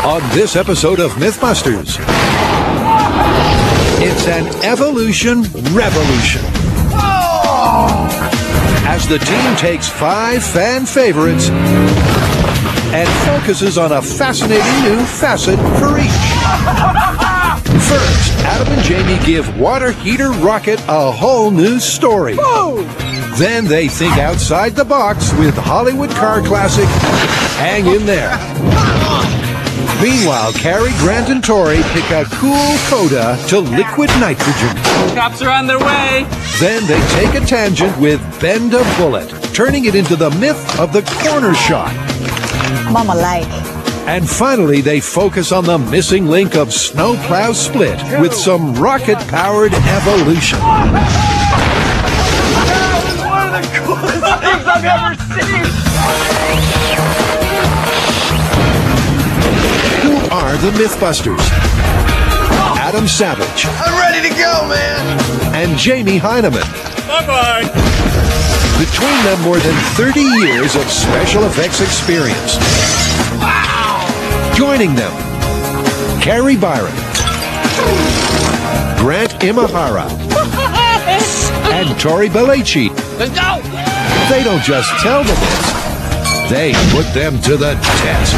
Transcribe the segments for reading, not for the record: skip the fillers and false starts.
On this episode of Mythbusters, it's an evolution revolution. As the team takes 5 fan favorites and focuses on a fascinating new facet for each. First, Adam and Jamie give Water Heater Rocket a whole new story. Whoa! Then they think outside the box with Hollywood car classic Hang In There. Meanwhile, Carrie, Grant, and Tori pick a cool coda to liquid nitrogen. Cops are on their way. Then they take a tangent with Bend a Bullet, turning it into the myth of the corner shot. Mama like. And finally, they focus on the missing link of Snowplow Split with some rocket-powered evolution. That was one of the coolest things I've ever seen. Who are the Mythbusters? Adam Savage. I'm ready to go, man. And Jamie Heineman. Bye-bye. Between them, more than 30 years of special effects experience. Wow. Joining them, Carrie Byron, Grant Imahara, and Tori Belleci. Let's go. They don't just tell the myths, they put them to the test.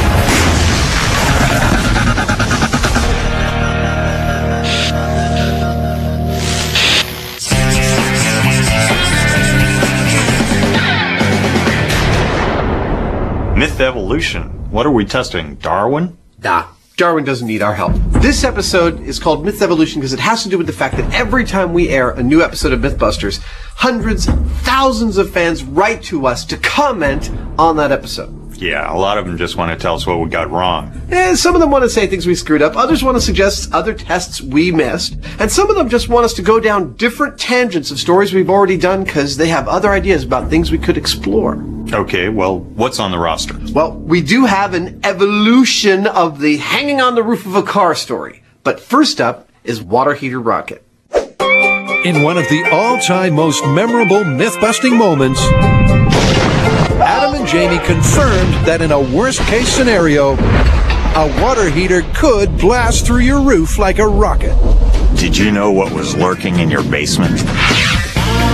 Myth evolution. What are we testing? Darwin? Nah, Darwin doesn't need our help. This episode is called Myth Evolution because it has to do with the fact that every time we air a new episode of Mythbusters, hundreds, thousands of fans write to us to comment on that episode. Yeah, a lot of them just want to tell us what we got wrong. Some of them want to say things we screwed up, others want to suggest other tests we missed, and some of them just want us to go down different tangents of stories we've already done because they have other ideas about things we could explore. Okay, well, what's on the roster? Well, we do have an evolution of the hanging on the roof of a car story. But first up is Water Heater Rocket. In one of the all-time most memorable myth-busting moments, Adam and Jamie confirmed that in a worst-case scenario, a water heater could blast through your roof like a rocket. Did you know what was lurking in your basement?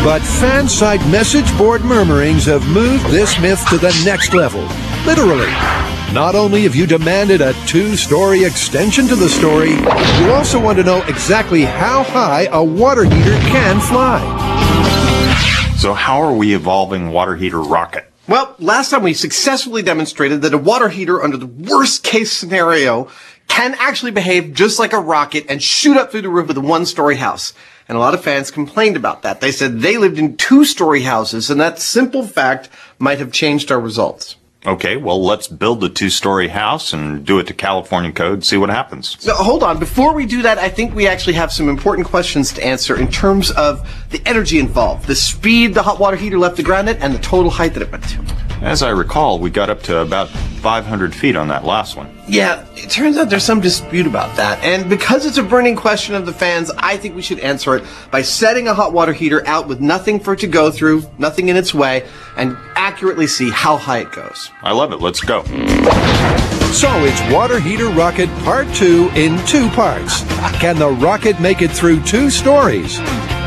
But fan-side message board murmurings have moved this myth to the next level. Literally. Not only have you demanded a 2-story extension to the story, you also want to know exactly how high a water heater can fly. So how are we evolving Water Heater Rocket? Well, last time we successfully demonstrated that a water heater under the worst-case scenario can actually behave just like a rocket and shoot up through the roof of the 1-story house. And a lot of fans complained about that. They said they lived in 2-story houses, and that simple fact might have changed our results. Okay, well, let's build a 2-story house and do it to California code, see what happens. Now, hold on. Before we do that, I think we actually have some important questions to answer in terms of the energy involved, the speed the hot water heater left the ground at, and the total height that it went to. As I recall, we got up to about 500 feet on that last one. Yeah, it turns out there's some dispute about that. And because it's a burning question of the fans, I think we should answer it by setting a hot water heater out with nothing for it to go through, nothing in its way, and accurately see how high it goes. I love it. Let's go. So it's Water Heater Rocket Part 2 in 2 parts. Can the rocket make it through 2 stories?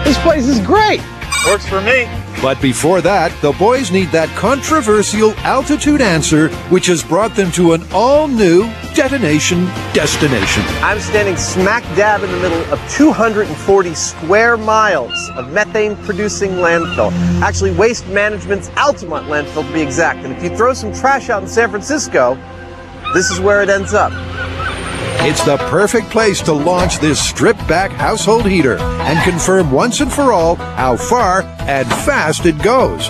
This place is great! Works for me. But before that, the boys need that controversial altitude answer, which has brought them to an all-new detonation destination. I'm standing smack dab in the middle of 240 square miles of methane-producing landfill. Actually, Waste Management's Altamont landfill to be exact. And if you throw some trash out in San Francisco, this is where it ends up. It's the perfect place to launch this stripped-back household heater and confirm once and for all how far and fast it goes.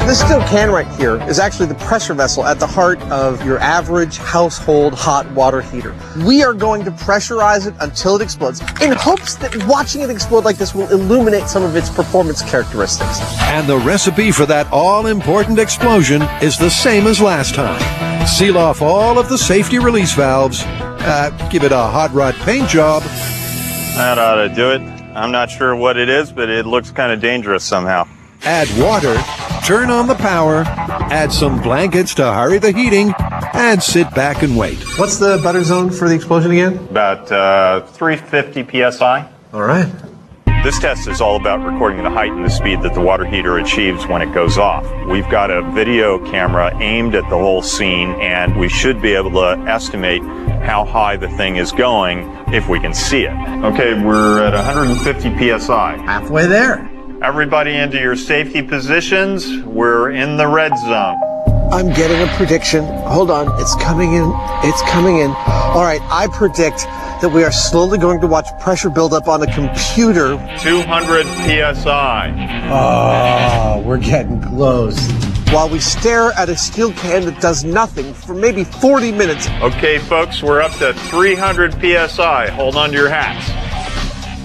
This steel can right here is actually the pressure vessel at the heart of your average household hot water heater. We are going to pressurize it until it explodes in hopes that watching it explode like this will illuminate some of its performance characteristics. And the recipe for that all-important explosion is the same as last time. Seal off all of the safety release valves, give it a hot rod paint job. That ought to do it. I'm not sure what it is, but it looks kind of dangerous somehow. Add water, turn on the power, add some blankets to hurry the heating, and sit back and wait. What's the butter zone for the explosion again? About 350 psi. All right. This test is all about recording the height and the speed that the water heater achieves when it goes off. We've got a video camera aimed at the whole scene, and we should be able to estimate how high the thing is going if we can see it. Okay, we're at 150 psi. Halfway there. Everybody into your safety positions. We're in the red zone. I'm getting a prediction. Hold on. It's coming in. It's coming in. All right, I predict that we are slowly going to watch pressure build up on the computer. 200 psi. Oh, we're getting close. While we stare at a steel can that does nothing for maybe 40 minutes. Okay, folks, we're up to 300 psi. Hold on to your hats.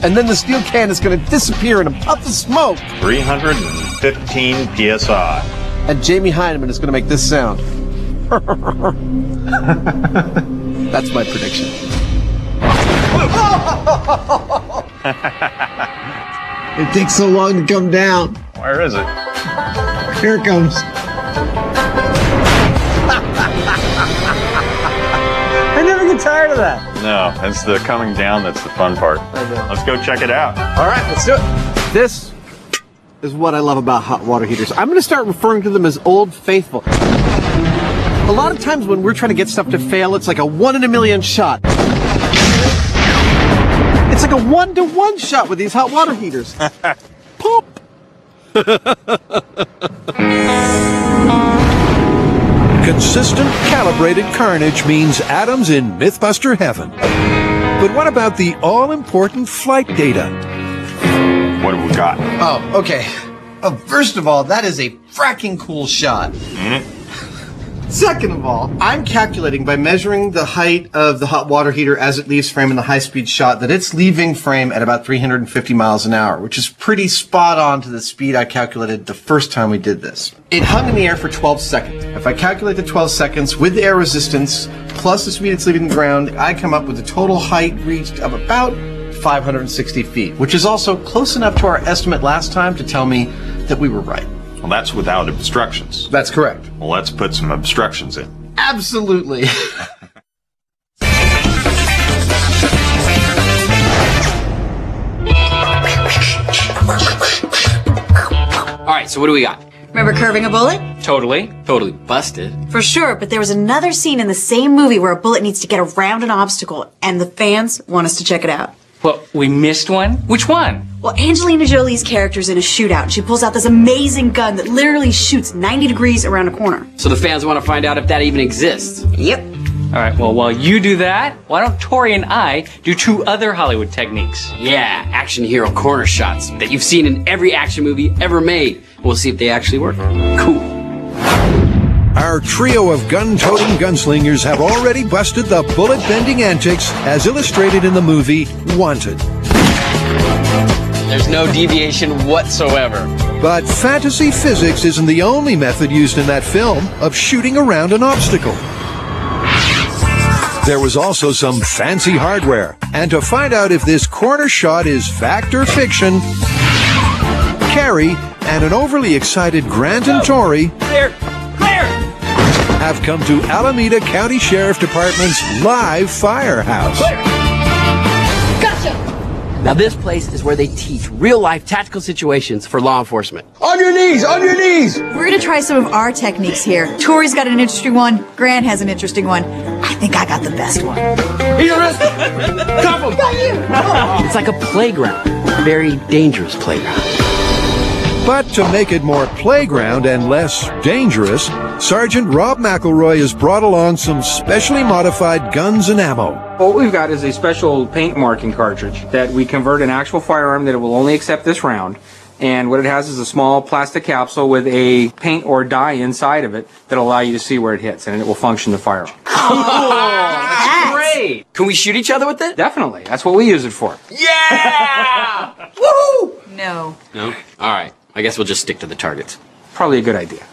And then the steel can is going to disappear in a puff of smoke. 315 psi. And Jamie Heineman is going to make this sound. That's my prediction. It takes so long to come down. Where is it? Here it comes. I never get tired of that. No, it's the coming down that's the fun part. I know. Let's go check it out. All right, let's do it. This is what I love about hot water heaters. I'm going to start referring to them as Old Faithful. A lot of times when we're trying to get stuff to fail, it's like a 1 in a million shot. It's like a 1-to-1 shot with these hot water heaters. Pop! Consistent, calibrated carnage means Adam's in Mythbuster heaven. But what about the all-important flight data? What have we got? Oh, okay. First of all, that is a fracking cool shot. Second of all, I'm calculating by measuring the height of the hot water heater as it leaves frame in the high-speed shot that it's leaving frame at about 350 miles an hour, which is pretty spot on to the speed I calculated the first time we did this. It hung in the air for 12 seconds. If I calculate the 12 seconds with the air resistance plus the speed it's leaving the ground, I come up with a total height reached of about 560 feet, which is also close enough to our estimate last time to tell me that we were right. Well, that's without obstructions. That's correct. Well, let's put some obstructions in. Absolutely. All right, so what do we got? Remember curving a bullet? Totally busted. For sure, but there was another scene in the same movie where a bullet needs to get around an obstacle, and the fans want us to check it out. Well, we missed one? Which one? Well, Angelina Jolie's character's in a shootout. She pulls out this amazing gun that literally shoots 90 degrees around a corner. So the fans want to find out if that even exists. Yep. All right, well, while you do that, why don't Tori and I do 2 other Hollywood techniques? Yeah, action hero corner shots that you've seen in every action movie ever made. We'll see if they actually work. Cool. Our trio of gun-toting gunslingers have already busted the bullet-bending antics as illustrated in the movie Wanted. There's no deviation whatsoever. But fantasy physics isn't the only method used in that film of shooting around an obstacle. There was also some fancy hardware. And to find out if this corner shot is fact or fiction, Carrie and an overly excited Grant and Tori have come to Alameda County Sheriff Department's live firehouse. Gotcha! Now this place is where they teach real-life tactical situations for law enforcement. On your knees! On your knees! We're gonna try some of our techniques here. Tori's got an interesting one. Grant has an interesting one. I think I got the best one. He's arrested! Cuff him! Got you! It's like a playground. A very dangerous playground. But to make it more playground and less dangerous, Sergeant Rob McElroy has brought along some specially modified guns and ammo. What we've got is a special paint marking cartridge that we convert an actual firearm that it will only accept this round. And what it has is a small plastic capsule with a paint or dye inside of it that'll allow you to see where it hits, and it will function the firearm. That's great! Can we shoot each other with it? Definitely. That's what we use it for. Yeah! Woohoo! No. No? All right. I guess we'll just stick to the targets. Probably a good idea.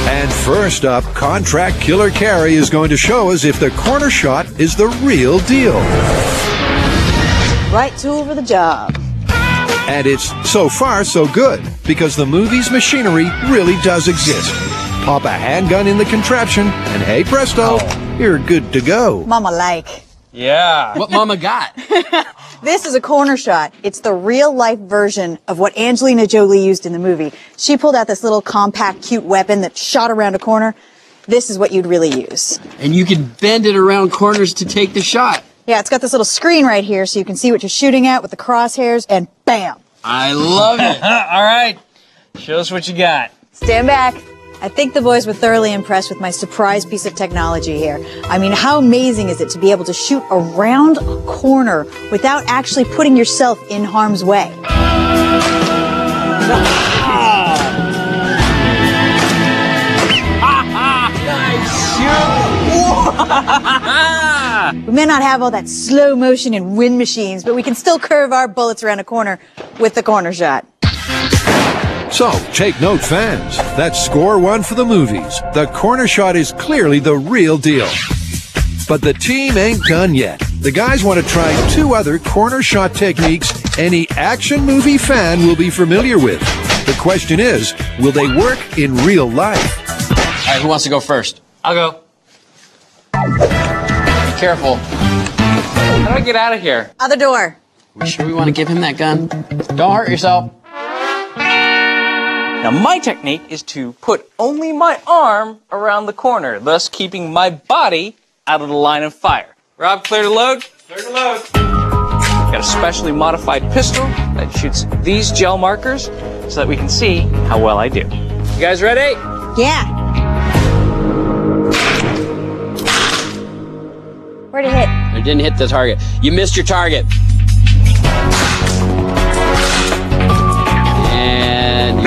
And first up, contract killer Carrie is going to show us if the corner shot is the real deal. Right tool for the job. And it's so far so good, because the movie's machinery really does exist. pop a handgun in the contraption, and hey presto, you're good to go. Mama like. Yeah. What Mama got? This is a corner shot. It's the real-life version of what Angelina Jolie used in the movie. She pulled out this little compact, cute weapon that shot around a corner. This is what you'd really use. And you can bend it around corners to take the shot. Yeah, it's got this little screen right here so you can see what you're shooting at with the crosshairs, and bam! I love it. All right. Show us what you got. Stand back. I think the boys were thoroughly impressed with my surprise piece of technology here. I mean, how amazing is it to be able to shoot around a corner without actually putting yourself in harm's way? We may not have all that slow motion and wind machines, but we can still curve our bullets around a corner with the corner shot. So, take note, fans. That's score one for the movies. The corner shot is clearly the real deal. But the team ain't done yet. The guys want to try two other corner shot techniques any action movie fan will be familiar with. The question is, will they work in real life? All right, who wants to go first? I'll go. Be careful. How do I get out of here? Other door. We sure we want to give him that gun? Don't hurt yourself. Now, my technique is to put only my arm around the corner, thus keeping my body out of the line of fire. Rob, clear to load? Clear to load. Got a specially modified pistol that shoots these gel markers so that we can see how well I do. You guys ready? Yeah. Where'd it hit? It didn't hit the target. You missed your target. And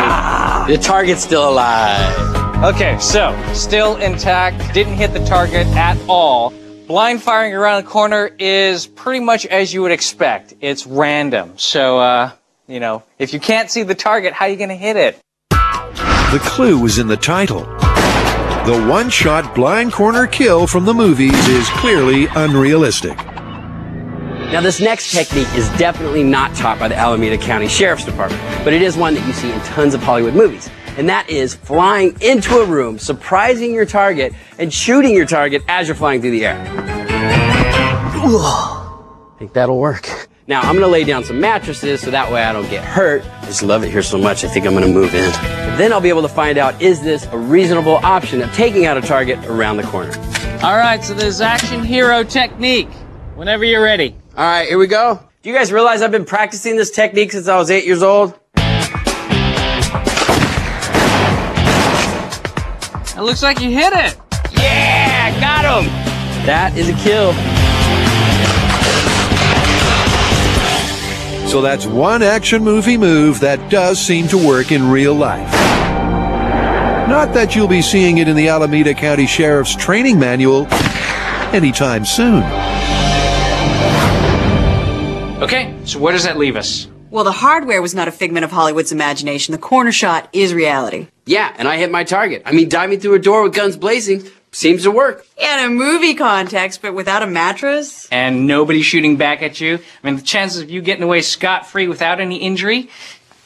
the target's still alive. Okay, so still intact, didn't hit the target at all. Blind firing around the corner is pretty much as you would expect. It's random. So, you know, if you can't see the target, how are you going to hit it? The clue is in the title. The one-shot blind corner kill from the movies is clearly unrealistic. Now, this next technique is definitely not taught by the Alameda County Sheriff's Department, but it is one that you see in tons of Hollywood movies. And that is flying into a room, surprising your target, and shooting your target as you're flying through the air. I think that'll work. Now, I'm going to lay down some mattresses so that way I don't get hurt. I just love it here so much, I think I'm going to move in. Then I'll be able to find out, is this a reasonable option of taking out a target around the corner? All right, so there's action hero technique. Whenever you're ready. All right, here we go. Do you guys realize I've been practicing this technique since I was 8 years old? It looks like you hit it. Yeah, got him. That is a kill. So that's one action movie move that does seem to work in real life. Not that you'll be seeing it in the Alameda County Sheriff's training manual anytime soon. Okay, so where does that leave us? Well, the hardware was not a figment of Hollywood's imagination. The corner shot is reality. Yeah, and I hit my target. I mean, diving through a door with guns blazing seems to work. In a movie context, but without a mattress? And nobody shooting back at you? I mean, the chances of you getting away scot-free without any injury,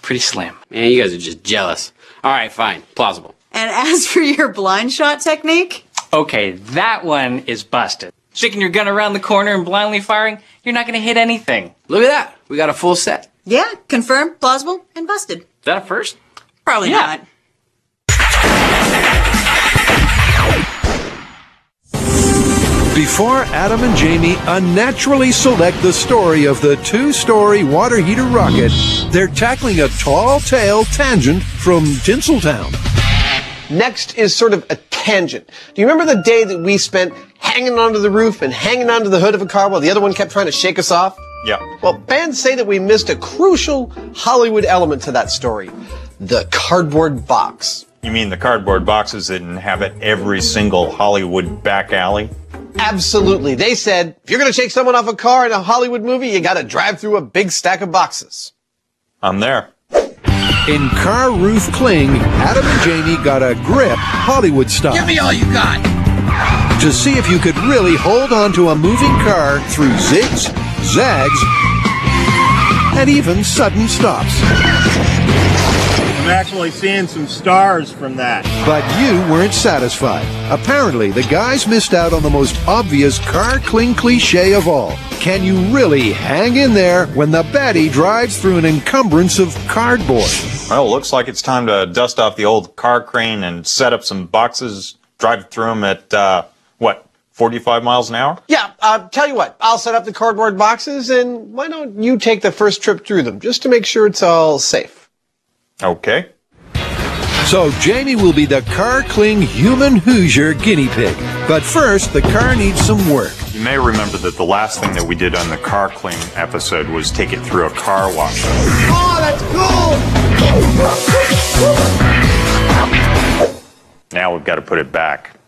pretty slim. Man, you guys are just jealous. All right, fine. Plausible. And as for your blind shot technique? Okay, that one is busted. Sticking your gun around the corner and blindly firing, you're not going to hit anything. Look at that. We got a full set. Yeah, confirmed, plausible, and busted. Is that a first? Probably not. Before Adam and Jamie unnaturally select the story of the two-story water heater rocket, they're tackling a tall-tale tangent from Tinseltown. Next is sort of a tangent. Do you remember the day that we spent hanging onto the roof and hanging onto the hood of a car while the other one kept trying to shake us off? Yeah. Well, fans say that we missed a crucial Hollywood element to that story. The cardboard box. You mean the cardboard boxes that inhabit every single Hollywood back alley? Absolutely. They said, if you're going to shake someone off a car in a Hollywood movie, you got to drive through a big stack of boxes. I'm there. In Car Ruth Kling, Adam and Jamie got a grip Hollywood style. Give me all you got. To see if you could really hold on to a moving car through zigs, zags, and even sudden stops. I'm actually seeing some stars from that. But you weren't satisfied. Apparently, the guys missed out on the most obvious car cling cliche of all. Can you really hang in there when the baddie drives through an encumbrance of cardboard? Well, looks like it's time to dust off the old car crane and set up some boxes, drive through them at, 45 miles an hour? Yeah, tell you what, I'll set up the cardboard boxes, and why don't you take the first trip through them, just to make sure it's all safe. Okay. So Jamie will be the car-cling human Hoosier guinea pig. But first, the car needs some work. You may remember that the last thing that we did on the car clean episode was take it through a car wash. Oh, that's cool! Now we've got to put it back.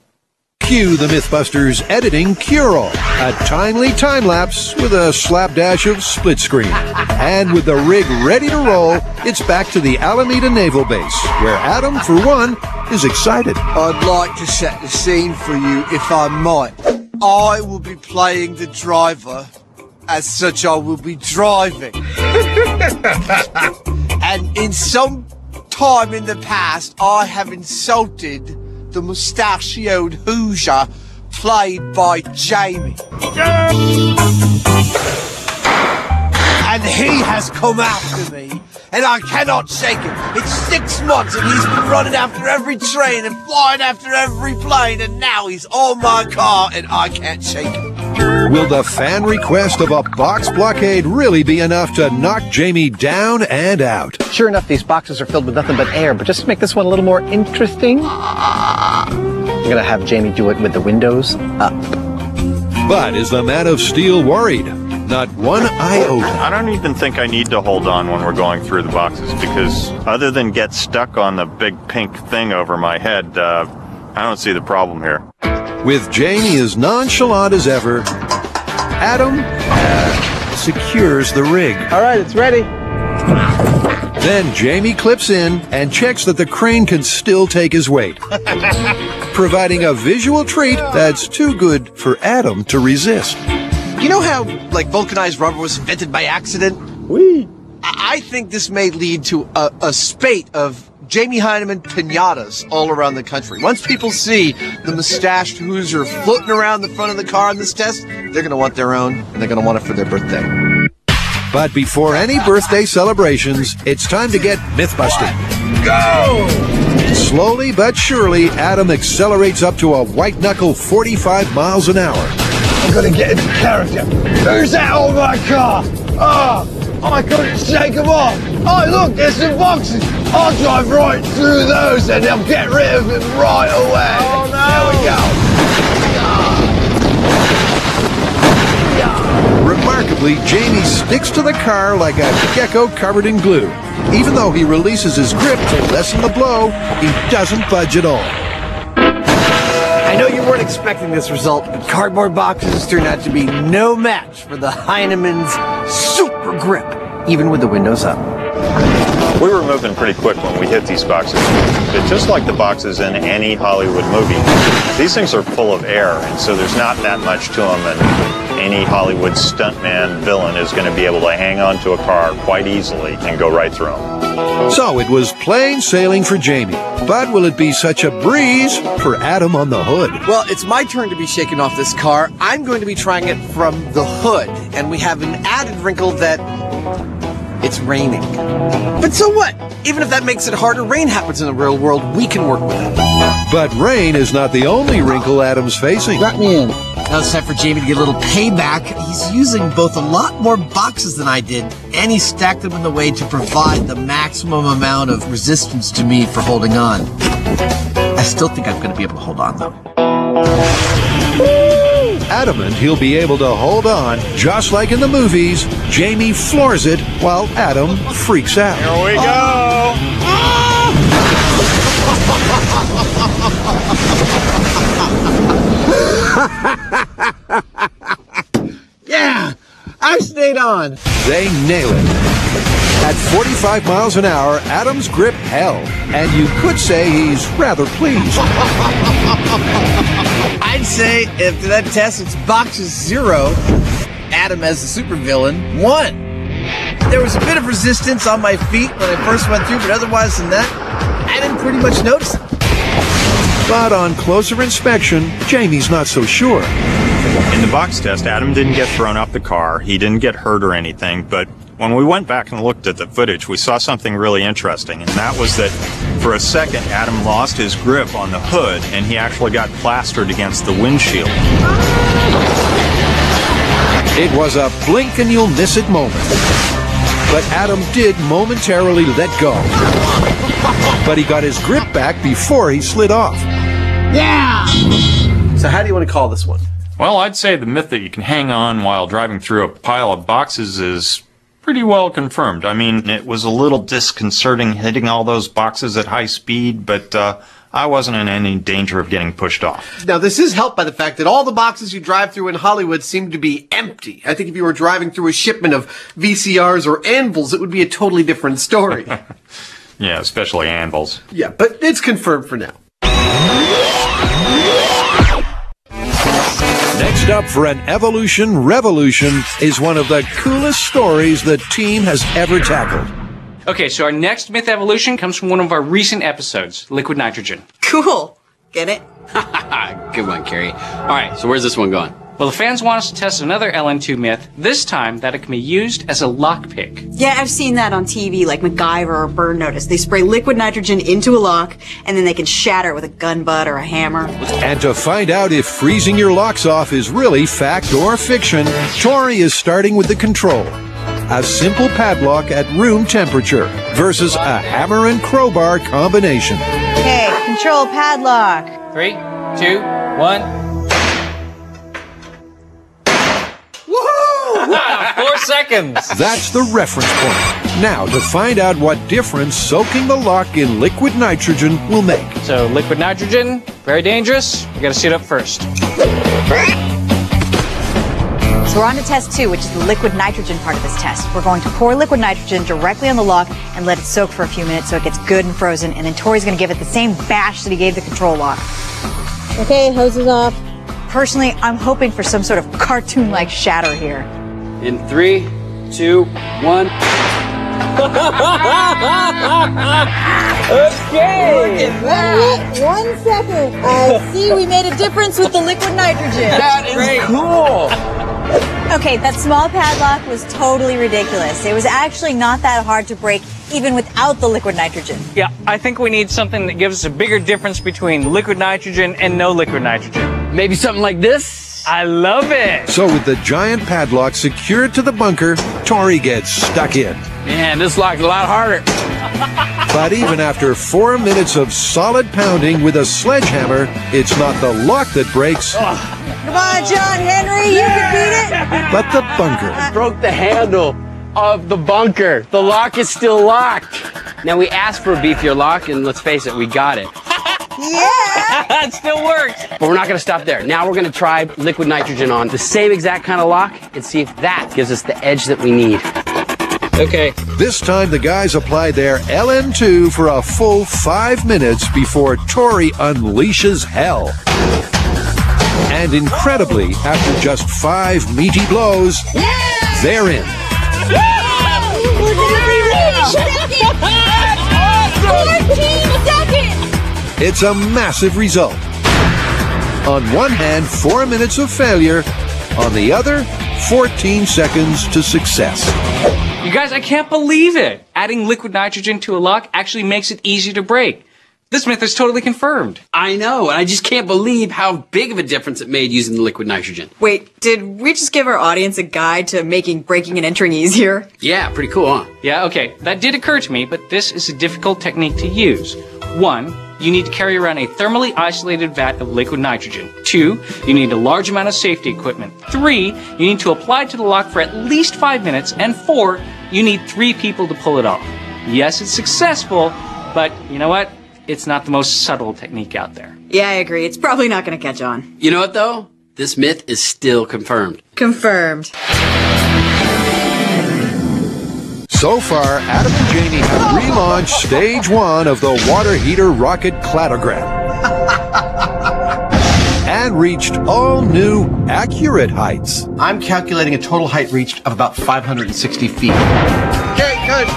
Cue the Mythbusters editing cure-all. A timely time-lapse with a slapdash of split screen. And with the rig ready to roll, it's back to the Alameda Naval Base, where Adam, for one, is excited. I'd like to set the scene for you, if I might. I will be playing the driver. As such, I will be driving. And in some time in the past, I have insulted the mustachioed Hoosier played by Jamie. And he has come after me, and I cannot shake him. It's 6 months, and he's been running after every train and flying after every plane, and now he's on my car, and I can't shake him. Will the fan request of a box blockade really be enough to knock Jamie down and out? Sure enough, these boxes are filled with nothing but air, but just to make this one a little more interesting, I'm gonna have Jamie do it with the windows up. But is the Man of Steel worried? Not one iota. I don't even think I need to hold on when we're going through the boxes, because other than get stuck on the big pink thing over my head, I don't see the problem here. With Jamie as nonchalant as ever, Adam secures the rig. All right, it's ready. Then Jamie clips in and checks that the crane can still take his weight, providing a visual treat that's too good for Adam to resist. You know how, like, vulcanized rubber was invented by accident? I think this may lead to a spate of Jamie Hyneman piñatas all around the country. Once people see the mustached Hoosier floating around the front of the car in this test, they're going to want their own, and they're going to want it for their birthday. But before any birthday celebrations, it's time to get myth-busting. Go! Slowly but surely, Adam accelerates up to a white-knuckle 45 miles an hour. I'm gonna get into character. Who's that on my car? Oh, I couldn't shake them off. Oh, look, there's some boxes. I'll drive right through those and they'll get rid of them right away. Oh, no. There we go. Remarkably, Jamie sticks to the car like a gecko covered in glue. Even though he releases his grip to lessen the blow, he doesn't budge at all. I know you weren't expecting this result, but cardboard boxes turned out to be no match for the Heinemann's super grip, even with the windows up. We were moving pretty quick when we hit these boxes. But just like the boxes in any Hollywood movie, these things are full of air, and so there's not that much to them, and any Hollywood stuntman villain is going to be able to hang on to a car quite easily and go right through them. So it was plain sailing for Jamie. But will it be such a breeze for Adam on the hood? Well, it's my turn to be shaken off this car. I'm going to be trying it from the hood, and we have an added wrinkle that it's raining. But so what? Even if that makes it harder, rain happens in the real world. We can work with it. But rain is not the only wrinkle Adam's facing. Let me in. Now it's time for Jamie to get a little payback. He's using both a lot more boxes than I did, and he stacked them in the way to provide the maximum amount of resistance to me for holding on. I still think I'm going to be able to hold on, though. Adamant he'll be able to hold on, just like in the movies, Jamie floors it while Adam freaks out. Here we go! Yeah, I stayed on. They nail it. At 45 miles an hour, Adam's grip held, and you could say he's rather pleased. I'd say after that test, it's boxes 0. Adam as the supervillain 1. There was a bit of resistance on my feet when I first went through, but otherwise than that, I didn't pretty much notice it. But on closer inspection, Jamie's not so sure. In the box test, Adam didn't get thrown off the car. He didn't get hurt or anything, but when we went back and looked at the footage, we saw something really interesting, and that was that for a second, Adam lost his grip on the hood, and he actually got plastered against the windshield. It was a blink and you'll miss it moment. But Adam did momentarily let go. But he got his grip back before he slid off. Yeah! So how do you want to call this one? Well, I'd say the myth that you can hang on while driving through a pile of boxes is pretty well confirmed. I mean, it was a little disconcerting hitting all those boxes at high speed, but I wasn't in any danger of getting pushed off. Now, this is helped by the fact that all the boxes you drive through in Hollywood seem to be empty. I think if you were driving through a shipment of VCRs or anvils, it would be a totally different story. Yeah, especially anvils. Yeah, but it's confirmed for now. Next up for an evolution revolution is one of the coolest stories the team has ever tackled. Okay, so our next myth evolution comes from one of our recent episodes, liquid nitrogen. Cool. Get it? Good one, Carrie. All right, so where's this one going? Well, the fans want us to test another LN2 myth, this time that it can be used as a lockpick. Yeah, I've seen that on TV, like MacGyver or Burn Notice. They spray liquid nitrogen into a lock, and then they can shatter it with a gun butt or a hammer. And to find out if freezing your locks off is really fact or fiction, Tori is starting with the control. A simple padlock at room temperature versus a hammer and crowbar combination. Okay, control padlock. 3, 2, 1. Woohoo! 4 seconds. That's the reference point. Now, to find out what difference soaking the lock in liquid nitrogen will make. So, liquid nitrogen, very dangerous. We gotta see it up first. So we're on to test 2, which is the liquid nitrogen part of this test. We're going to pour liquid nitrogen directly on the lock and let it soak for a few minutes so it gets good and frozen, and then Tori's going to give it the same bash that he gave the control lock. Okay, hose is off. Personally, I'm hoping for some sort of cartoon-like shatter here. In 3, 2, 1. Okay! Look at that! 1 second. I see we made a difference with the liquid nitrogen. That is cool! Okay, that small padlock was totally ridiculous. It was actually not that hard to break, even without the liquid nitrogen. Yeah, I think we need something that gives us a bigger difference between liquid nitrogen and no liquid nitrogen. Maybe something like this? I love it! So with the giant padlock secured to the bunker, Tori gets stuck in. Man, this lock's a lot harder. But even after 4 minutes of solid pounding with a sledgehammer, it's not the lock that breaks, Come on, John Henry, you can beat it! but the bunker. Broke the handle of the bunker. The lock is still locked. Now, we asked for a beefier lock, and let's face it, we got it. Yeah! It still works! But we're not going to stop there. Now we're going to try liquid nitrogen on the same exact kind of lock and see if that gives us the edge that we need. Okay. This time the guys apply their LN2 for a full 5 minutes before Tori unleashes hell. And incredibly, after just 5 meaty blows, they're in. We're gonna be ready! 14 seconds! It's a massive result. On one hand, 4 minutes of failure. On the other, 14 seconds to success. You guys, I can't believe it! Adding liquid nitrogen to a lock actually makes it easier to break. This myth is totally confirmed. I know, and I just can't believe how big of a difference it made using the liquid nitrogen. Wait, did we just give our audience a guide to making breaking and entering easier? Yeah, pretty cool, huh? Yeah, okay, that did occur to me, but this is a difficult technique to use. 1, you need to carry around a thermally isolated vat of liquid nitrogen. 2, you need a large amount of safety equipment. 3, you need to apply it to the lock for at least 5 minutes. And 4, you need 3 people to pull it off. Yes, it's successful, but you know what? It's not the most subtle technique out there. Yeah, I agree. It's probably not gonna catch on. You know what, though? This myth is still confirmed. Confirmed. So far, Adam and Jamie have relaunched stage 1 of the water heater rocket cladogram. and reached all new, accurate heights. I'm calculating a total height reached of about 560 feet. Okay, good.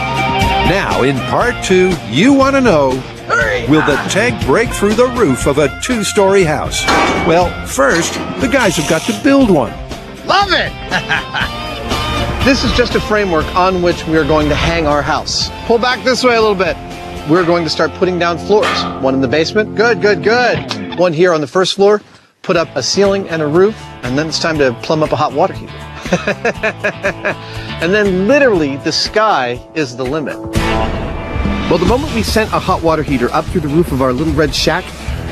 Now, in part 2, you want to know, will the tank break through the roof of a 2-story house? Well, first, the guys have got to build one. Love it! This is just a framework on which we are going to hang our house. Pull back this way a little bit. We're going to start putting down floors. One in the basement. Good, good, good. One here on the first floor. Put up a ceiling and a roof. And then it's time to plumb up a hot water heater. And then literally the sky is the limit. Well, the moment we sent a hot water heater up through the roof of our little red shack,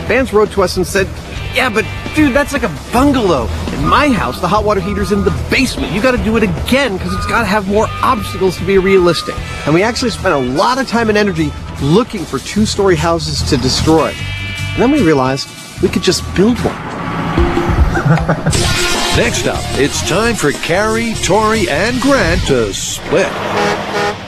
fans wrote to us and said, yeah, but dude, that's like a bungalow. In my house, the hot water heater's in the basement. You gotta do it again because it's gotta have more obstacles to be realistic. And we actually spent a lot of time and energy looking for 2-story houses to destroy. And then we realized we could just build one. Next up, it's time for Carrie, Tori, and Grant to split.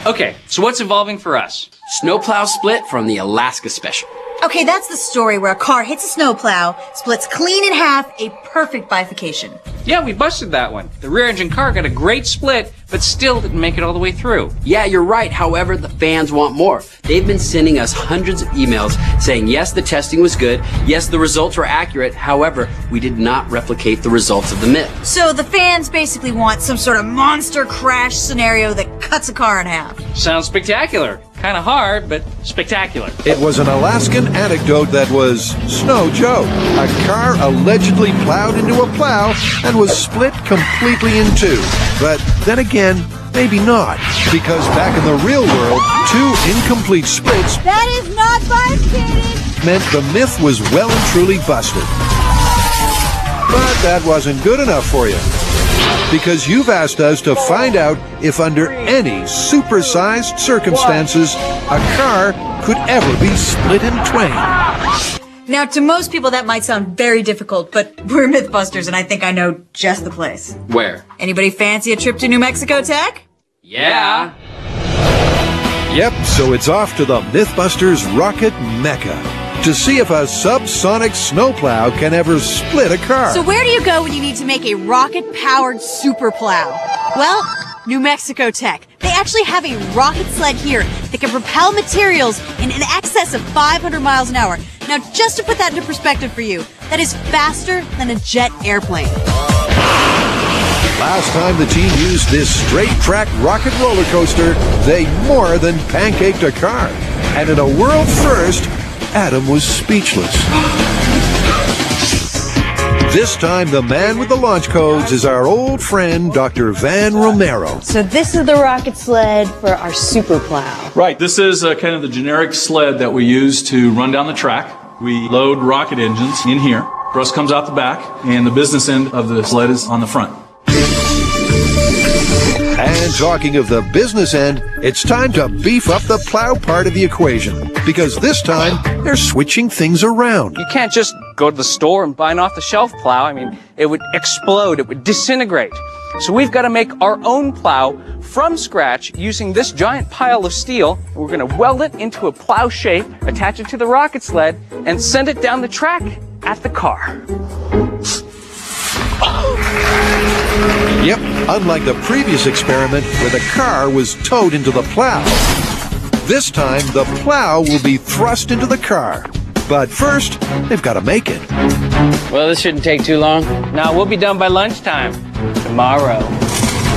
Okay, so what's evolving for us? Snowplow split from the Alaska Special. Okay, that's the story where a car hits a snowplow, splits clean in half, a perfect bifurcation. Yeah, we busted that one. The rear engine car got a great split, but still didn't make it all the way through. Yeah, you're right. However, the fans want more. They've been sending us hundreds of emails saying, yes, the testing was good. Yes, the results were accurate. However, we did not replicate the results of the myth. So the fans basically want some sort of monster crash scenario that cuts a car in half. Sounds spectacular. Kind of hard, but spectacular. It was an Alaskan anecdote that was no joke. A car allegedly plowed into a plow and was split completely in two. But then again, maybe not. Because back in the real world, 2 incomplete splits That is not bifurcated! meant the myth was well and truly busted. But that wasn't good enough for you. Because you've asked us to find out if under any supersized circumstances a car could ever be split in twain. Now, to most people that might sound very difficult, but we're Mythbusters and I think I know just the place. Where? Anybody fancy a trip to New Mexico Tech? Yeah. Yep, so it's off to the Mythbusters Rocket Mecca to see if a subsonic snowplow can ever split a car. So where do you go when you need to make a rocket-powered superplow? Well, New Mexico Tech. They actually have a rocket sled here that can propel materials in excess of 500 miles an hour. Now, just to put that into perspective for you, that is faster than a jet airplane. Last time the team used this straight-track rocket roller coaster, they more than pancaked a car. And in a world first, Adam was speechless. This time, the man with the launch codes is our old friend, Dr. Van Romero. So this is the rocket sled for our superplow. Right. This is kind of the generic sled that we use to run down the track. We load rocket engines in here. Thrust comes out the back, and the business end of the sled is on the front. And talking of the business end, it's time to beef up the plow part of the equation. Because this time, they're switching things around. You can't just go to the store and buy an off-the-shelf plow. I mean, it would explode, it would disintegrate. So we've got to make our own plow from scratch using this giant pile of steel. We're going to weld it into a plow shape, attach it to the rocket sled, and send it down the track at the car. Yep, unlike the previous experiment where the car was towed into the plow. This time, the plow will be thrust into the car. But first, they've got to make it. Well, this shouldn't take too long. Now, we'll be done by lunchtime tomorrow.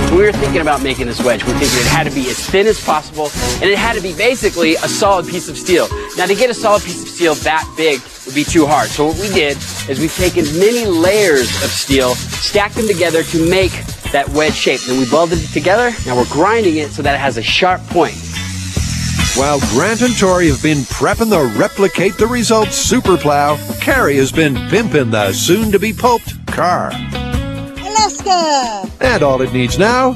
When we were thinking about making this wedge, we were thinking it had to be as thin as possible, and it had to be basically a solid piece of steel. Now, to get a solid piece of steel that big would be too hard. So what we did is we've taken many layers of steel, stacked them together to make that wedge shape. Then we welded it together. Now we're grinding it so that it has a sharp point. While Grant and Tori have been prepping the Replicate the Results Super Plow, Carrie has been pimping the soon-to-be-pulped car. Alaska! And all it needs now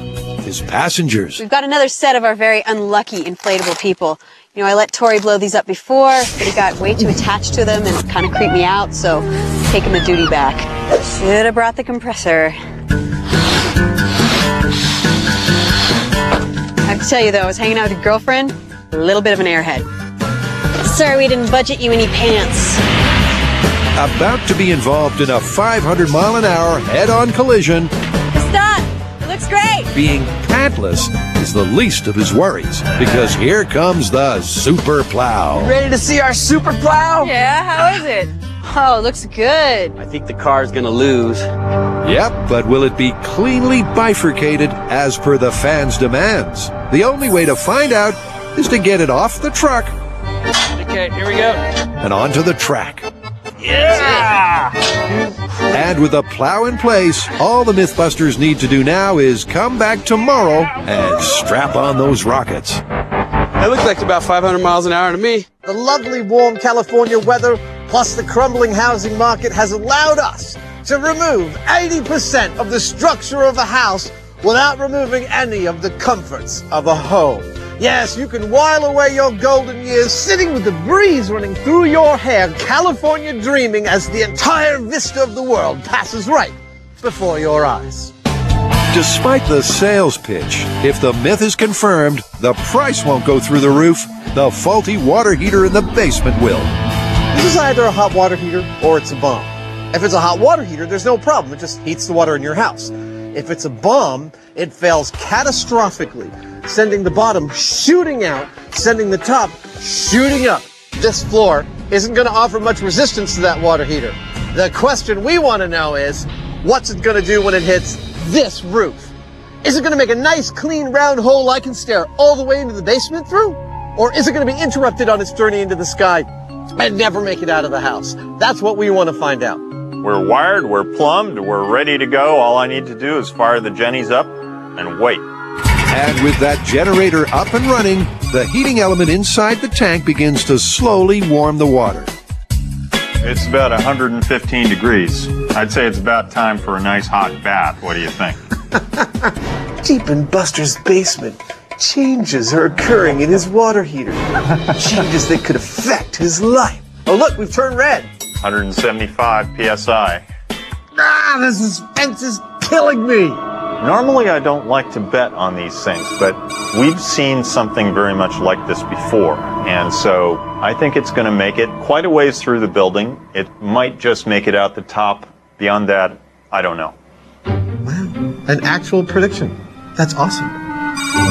is passengers. We've got another set of our very unlucky inflatable people. You know, I let Tori blow these up before, but he got way too attached to them and kind of creeped me out, so I'm taking the duty back. Should have brought the compressor. I have to tell you though, I was hanging out with a girlfriend, a little bit of an airhead. Sorry we didn't budget you any pants. about to be involved in a 500-mile-an-hour head-on collision. It's done. It looks great. Being pantless is the least of his worries, because here comes the super plow. Ready to see our super plow? Yeah, how is it? Oh, it looks good. I think the car's gonna lose. Yep, but will it be cleanly bifurcated as per the fans' demands? The only way to find out is to get it off the truck Okay, here we go. and onto the track. Yeah! And with a plow in place, all the Mythbusters need to do now is come back tomorrow and strap on those rockets. It looks like about 500 miles an hour to me. The lovely warm California weather plus the crumbling housing market has allowed us to remove 80% of the structure of a house without removing any of the comforts of a home. Yes, you can while away your golden years sitting with the breeze running through your hair, California dreaming as the entire vista of the world passes right before your eyes. Despite the sales pitch, if the myth is confirmed, the price won't go through the roof. The faulty water heater in the basement will. This is either a hot water heater or it's a bomb. If it's a hot water heater, there's no problem. It just heats the water in your house. If it's a bomb, it fails catastrophically, sending the bottom shooting out, sending the top shooting up. This floor isn't going to offer much resistance to that water heater. The question we want to know is, what's it going to do when it hits this roof? Is it going to make a nice, clean, round hole I can stare all the way into the basement through? Or is it going to be interrupted on its journey into the sky and never make it out of the house? That's what we want to find out. We're wired, we're plumbed, we're ready to go. All I need to do is fire the Jennies up and wait. And with that generator up and running, the heating element inside the tank begins to slowly warm the water. It's about 115 degrees. I'd say it's about time for a nice hot bath. What do you think? Deep in Buster's basement, changes are occurring in his water heater. Changes that could affect his life. Oh, look, we've turned red. 175 PSI. Ah, the suspense is killing me. Normally I don't like to bet on these things, but we've seen something very much like this before. And so I think it's going to make it quite a ways through the building. It might just make it out the top. Beyond that, I don't know. Wow, an actual prediction. That's awesome.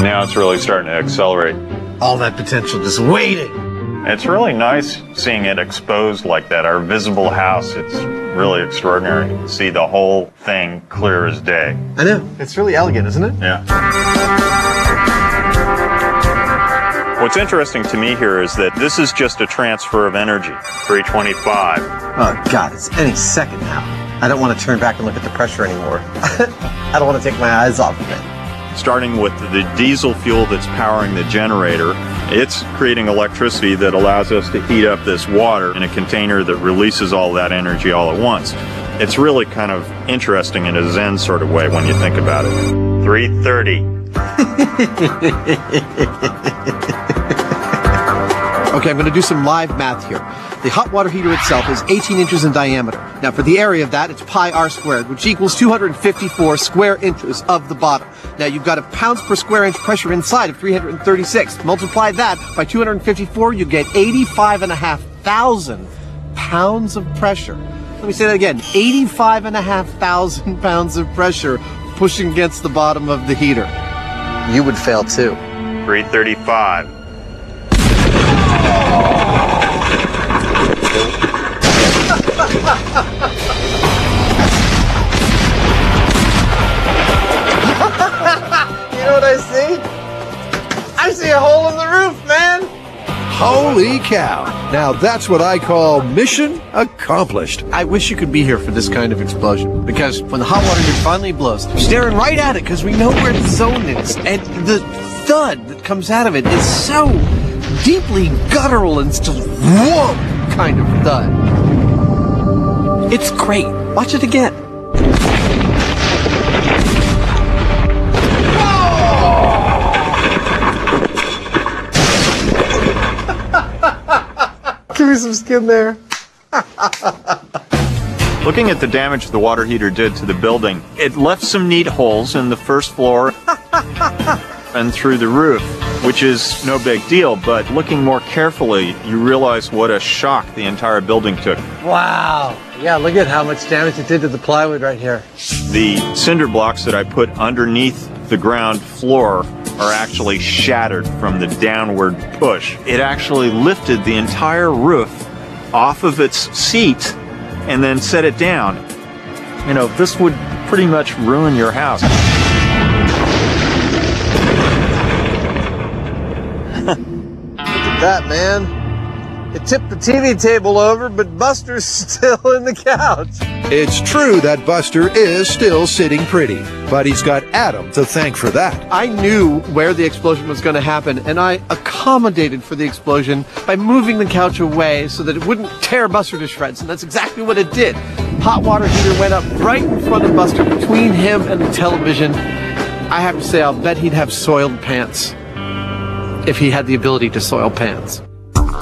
Now it's really starting to accelerate. All that potential just waiting. It's really nice seeing it exposed like that. Our visible house, it's really extraordinary to see the whole thing clear as day. I know. It's really elegant, isn't it? Yeah. What's interesting to me here is that this is just a transfer of energy. 325. Oh, God, it's any second now. I don't want to turn back and look at the pressure anymore. I don't want to take my eyes off of it. Starting with the diesel fuel that's powering the generator, it's creating electricity that allows us to heat up this water in a container that releases all that energy all at once. It's really kind of interesting in a Zen sort of way when you think about it. 330. Okay, I'm going to do some live math here. The hot water heater itself is 18 inches in diameter. Now, for the area of that, it's pi r squared, which equals 254 square inches of the bottom. Now, you've got a pounds per square inch pressure inside of 336. Multiply that by 254, you get 85,500 pounds of pressure. Let me say that again. 85,500 pounds of pressure pushing against the bottom of the heater. You would fail too. 335. You know what I see? I see a hole in the roof, man! Holy cow. Now that's what I call mission accomplished. I wish you could be here for this kind of explosion, because when the hot water heater finally blows, we're staring right at it because we know where the zone is, and the thud that comes out of it is so deeply guttural and still whoa kind of thud. It's great. Watch it again. Give me some skin there. Looking at the damage the water heater did to the building, it left some neat holes in the first floor and through the roof. which is no big deal, but looking more carefully, you realize what a shock the entire building took. Wow. Yeah, look at how much damage it did to the plywood right here. The cinder blocks that I put underneath the ground floor are actually shattered from the downward push. It actually lifted the entire roof off of its seat and then set it down. You know, this would pretty much ruin your house. Look at that, man. It tipped the TV table over, but Buster's still in the couch. It's true that Buster is still sitting pretty, but he's got Adam to thank for that. I knew where the explosion was going to happen, and I accommodated for the explosion by moving the couch away so that it wouldn't tear Buster to shreds, and that's exactly what it did. Hot water heater went up right in front of Buster, between him and the television. I have to say, I'll bet he'd have soiled pants if he had the ability to soil pants.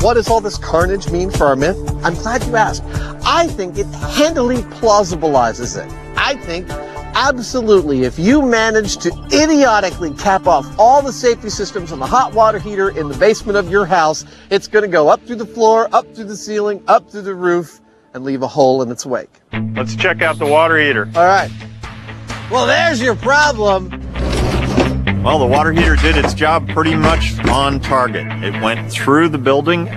What does all this carnage mean for our myth? I'm glad you asked. I think it handily plausibilizes it. I think, absolutely, if you manage to idiotically cap off all the safety systems on the hot water heater in the basement of your house, it's going to go up through the floor, up through the ceiling, up through the roof, and leave a hole in its wake. Let's check out the water heater. All right. Well, there's your problem. Well, the water heater did its job pretty much on target. It went through the building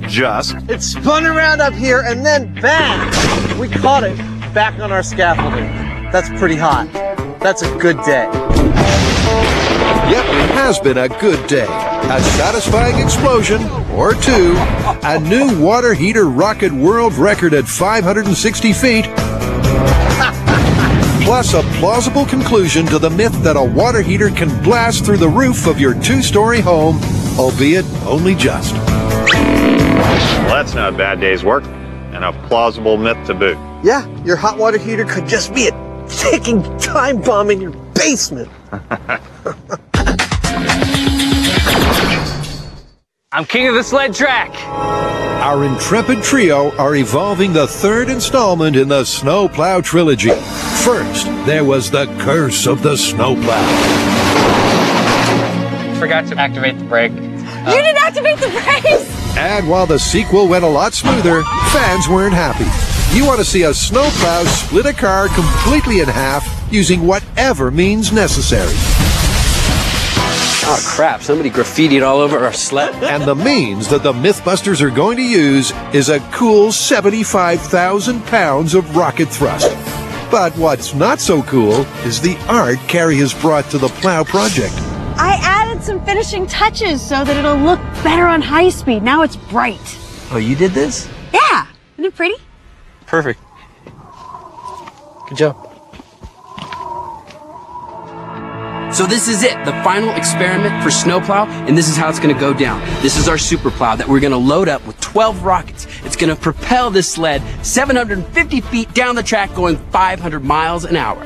just. It spun around up here and then bang! We caught it back on our scaffolding. That's pretty hot. That's a good day. Yep, it has been a good day. A satisfying explosion, or two, a new water heater rocket world record at 560 feet, plus a plausible conclusion to the myth that a water heater can blast through the roof of your two-story home, albeit only just. Well, that's not a bad day's work, and a plausible myth to boot. Yeah, your hot water heater could just be a ticking time bomb in your basement. I'm king of the sled track. Our intrepid trio are evolving the third installment in the Snowplow trilogy. First, there was the curse of the snowplow. Forgot to activate the brake. You didn't activate the brakes! And while the sequel went a lot smoother, fans weren't happy. You want to see a snowplow split a car completely in half using whatever means necessary. Oh crap, somebody graffitied all over our sled. And the means that the Mythbusters are going to use is a cool 75,000 pounds of rocket thrust. But what's not so cool is the art Carrie has brought to the plow project. I added some finishing touches so that it'll look better on high speed. Now it's bright. Oh, you did this? Yeah, isn't it pretty? Perfect. Good job. So this is it, the final experiment for Snowplow, and this is how it's going to go down. This is our super plow that we're going to load up with 12 rockets. It's going to propel this sled 750 feet down the track going 500 miles an hour.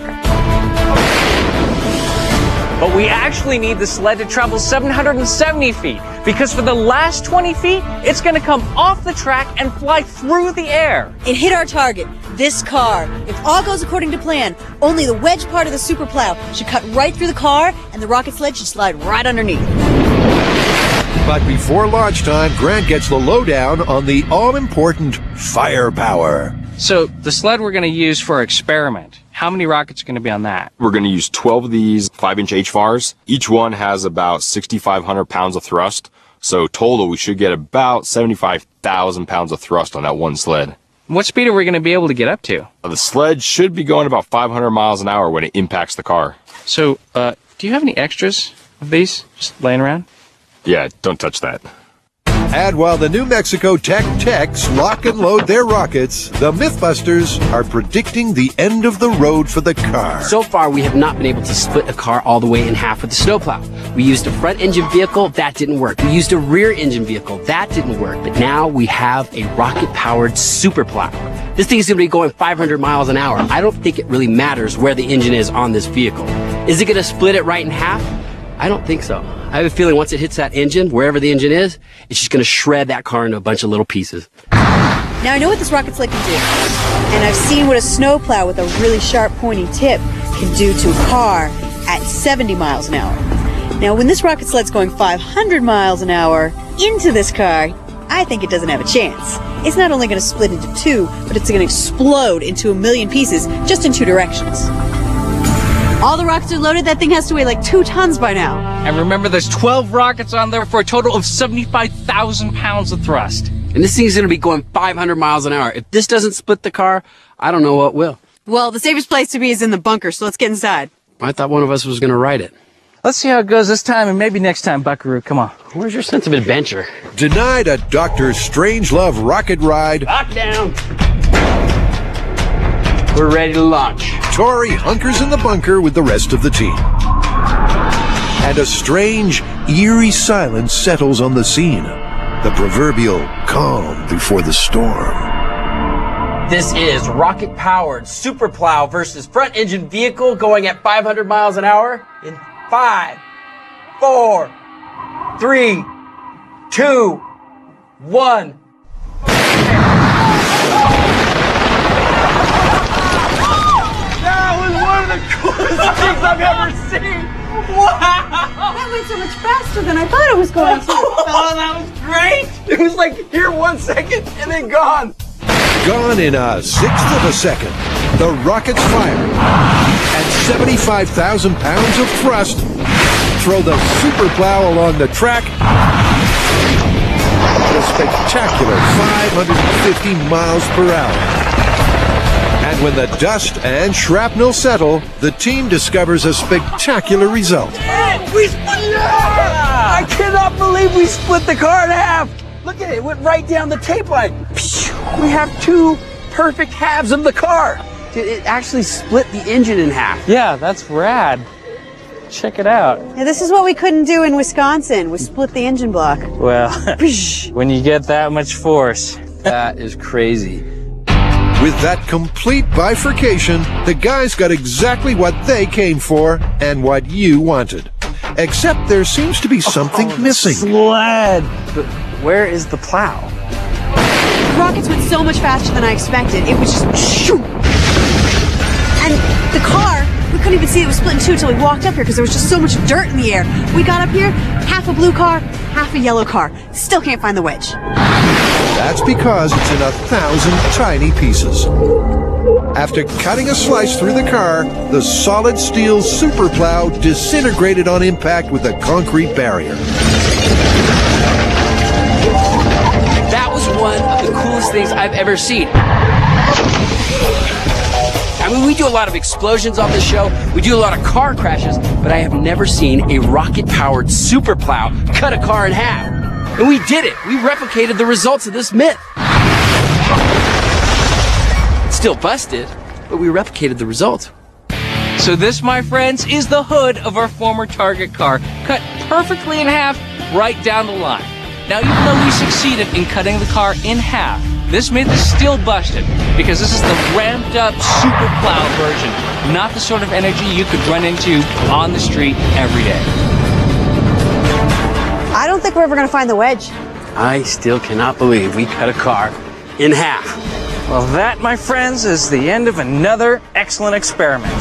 But we actually need the sled to travel 770 feet, because for the last 20 feet, it's going to come off the track and fly through the air. It hit our target, this car. If all goes according to plan, only the wedge part of the super plow should cut right through the car, and the rocket sled should slide right underneath. But before launch time, Grant gets the lowdown on the all-important firepower. So the sled we're going to use for our experiment, how many rockets are going to be on that? We're going to use 12 of these 5-inch HVARs. Each one has about 6,500 pounds of thrust. So total, we should get about 75,000 pounds of thrust on that one sled. What speed are we going to be able to get up to? The sled should be going about 500 miles an hour when it impacts the car. So, do you have any extras of these just laying around? Yeah, don't touch that. And while the New Mexico Tech Techs lock and load their rockets, the Mythbusters are predicting the end of the road for the car. So far, we have not been able to split a car all the way in half with the snowplow. We used a front engine vehicle, that didn't work. We used a rear engine vehicle, that didn't work. But now we have a rocket-powered super plow. This thing is going to be going 500 miles an hour. I don't think it really matters where the engine is on this vehicle. Is it going to split it right in half? I don't think so. I have a feeling once it hits that engine, wherever the engine is, it's just going to shred that car into a bunch of little pieces. Now I know what this rocket sled can do, and I've seen what a snowplow with a really sharp pointy tip can do to a car at 70 miles an hour. Now, when this rocket sled's going 500 miles an hour into this car, I think it doesn't have a chance. It's not only going to split into two, but it's going to explode into a million pieces just in two directions. All the rockets are loaded. That thing has to weigh like 2 tons by now. And remember, there's 12 rockets on there for a total of 75,000 pounds of thrust. And this thing's going to be going 500 miles an hour. If this doesn't split the car, I don't know what will. Well, the safest place to be is in the bunker, so let's get inside. I thought one of us was going to ride it. Let's see how it goes this time, and maybe next time, Buckaroo. Come on. Where's your sense of adventure? Denied a Dr. Strangelove rocket ride. Lockdown. We're ready to launch. Tori hunkers in the bunker with the rest of the team. And a strange, eerie silence settles on the scene. The proverbial calm before the storm. This is rocket-powered super plow versus front-engine vehicle going at 500 miles an hour in 5, 4, 3, 2, 1. That was one of the coolest things I've ever seen. Wow! That went so much faster than I thought it was going to. Oh, that was great! It was like here 1 second and then gone. Gone in a 1/6 of a second. The rockets fire. At 75,000 pounds of thrust, throw the super plow along the track at a spectacular 550 miles per hour. And when the dust and shrapnel settle, the team discovers a spectacular result. We split it! I cannot believe we split the car in half! Look at it, it went right down the tape line. We have 2 perfect halves of the car. Dude, it actually split the engine in half. Yeah, that's rad. Check it out. Yeah, this is what we couldn't do in Wisconsin. We split the engine block. Well, when you get that much force. That is crazy. With that complete bifurcation, the guys got exactly what they came for and what you wanted. Except there seems to be something missing. Sled! But where is the plow? The rockets went so much faster than I expected. It was just shoot. And the car, we couldn't even see it was split in two until we walked up here because there was just so much dirt in the air. We got up here, half a blue car, half a yellow car. Still can't find the wedge. That's because it's in 1,000 tiny pieces. After cutting a slice through the car, the solid steel super plow disintegrated on impact with the concrete barrier. That was one of the coolest things I've ever seen. I mean, we do a lot of explosions on this show, we do a lot of car crashes, but I have never seen a rocket-powered super plow cut a car in half. And we did it. We replicated the results of this myth. Still busted, but we replicated the results. So this, my friends, is the hood of our former Target car, cut perfectly in half right down the line. Now, even though we succeeded in cutting the car in half, this myth is still busted because this is the ramped up super plow version, not the sort of energy you could run into on the street every day. I don't think we're ever going to find the wedge. I still cannot believe we cut a car in half. Well, that, my friends, is the end of another excellent experiment.